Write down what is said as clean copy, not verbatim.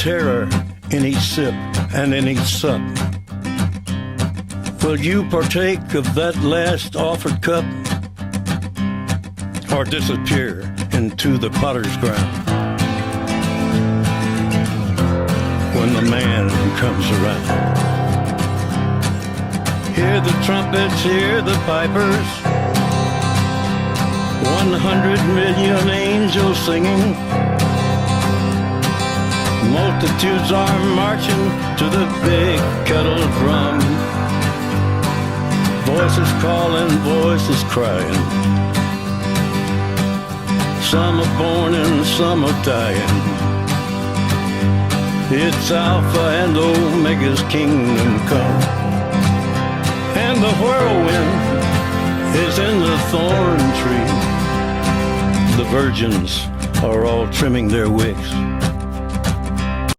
terror in each sip and in each sup. Will you partake of that last offered cup, or disappear into the potter's ground when the man comes around? Hear the trumpets, hear the pipers, 100 million angels singing. Multitudes are marching to the big kettle drum. Voices calling, voices crying. Some are born and some are dying. It's Alpha and Omega's kingdom come. And the whirlwind is in the thorn tree. The virgins are all trimming their wicks.